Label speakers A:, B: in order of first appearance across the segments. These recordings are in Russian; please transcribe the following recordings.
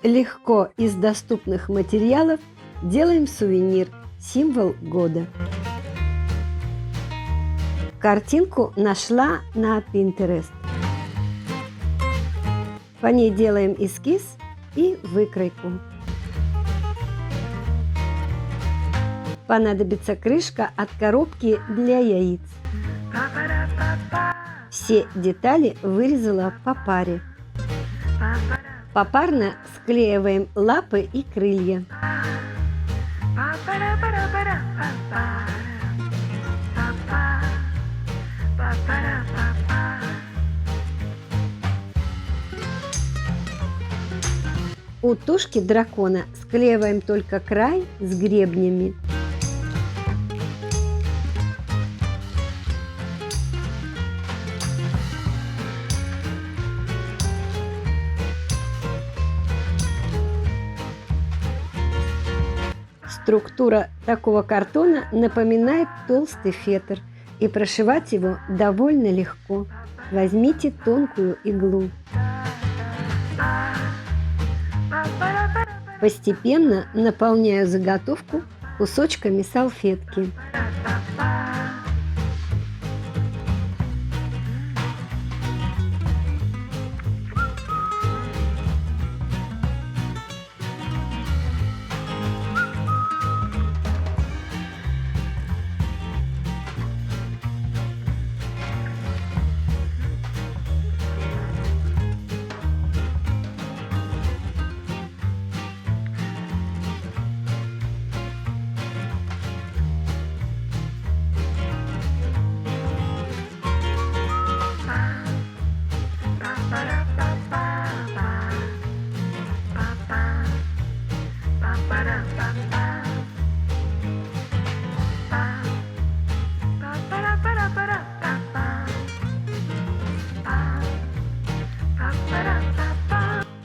A: Легко из доступных материалов делаем сувенир, символ года. Картинку нашла на Pinterest. По ней делаем эскиз и выкройку. Понадобится крышка от коробки для яиц. Все детали вырезала по паре. Попарно склеиваем лапы и крылья. У тушки дракона склеиваем только край с гребнями. Структура такого картона напоминает толстый фетр, и прошивать его довольно легко. Возьмите тонкую иглу. Постепенно наполняю заготовку кусочками салфетки.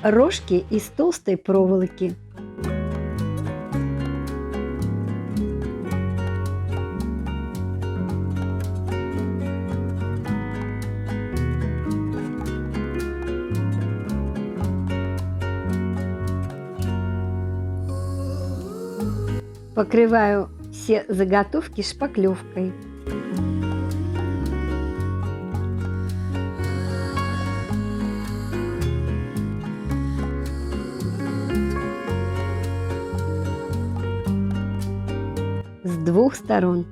A: Рожки из толстой проволоки. Покрываю все заготовки шпаклевкой. С двух сторон.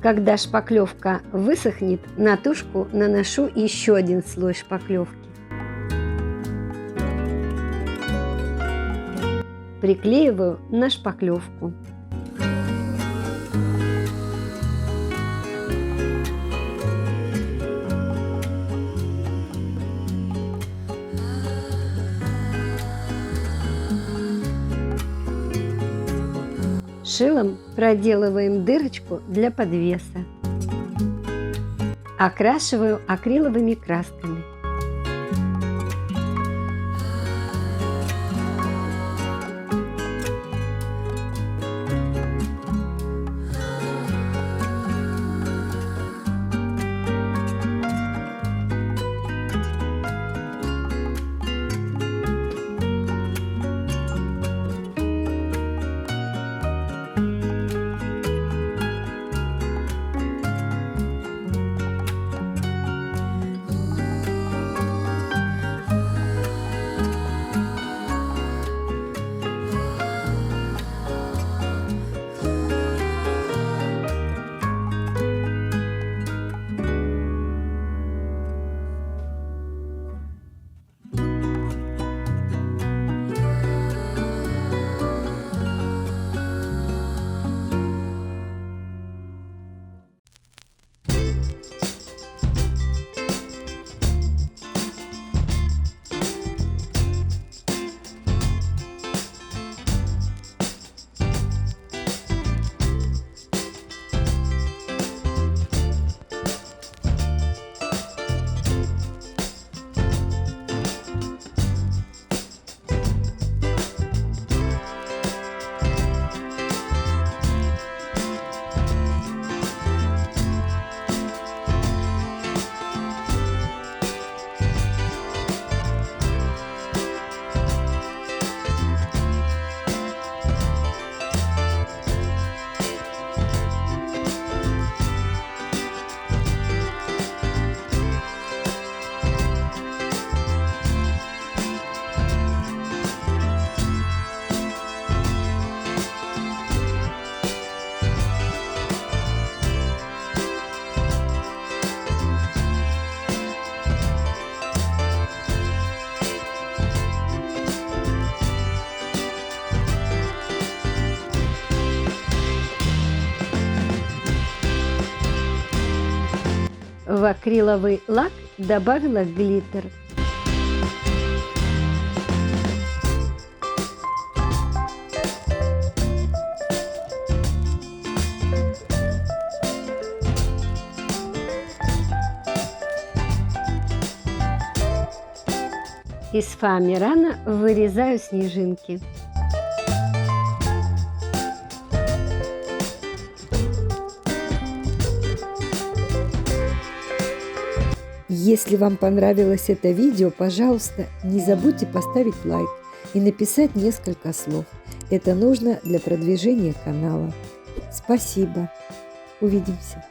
A: Когда шпаклевка высохнет, на тушку наношу еще один слой шпаклевки. Приклеиваю на шпаклевку. Шилом проделываем дырочку для подвеса. Окрашиваю акриловыми красками. В акриловый лак добавила глиттер. Из фоамирана вырезаю снежинки.
B: Если вам понравилось это видео, пожалуйста, не забудьте поставить лайк и написать несколько слов. Это нужно для продвижения канала. Спасибо. Увидимся.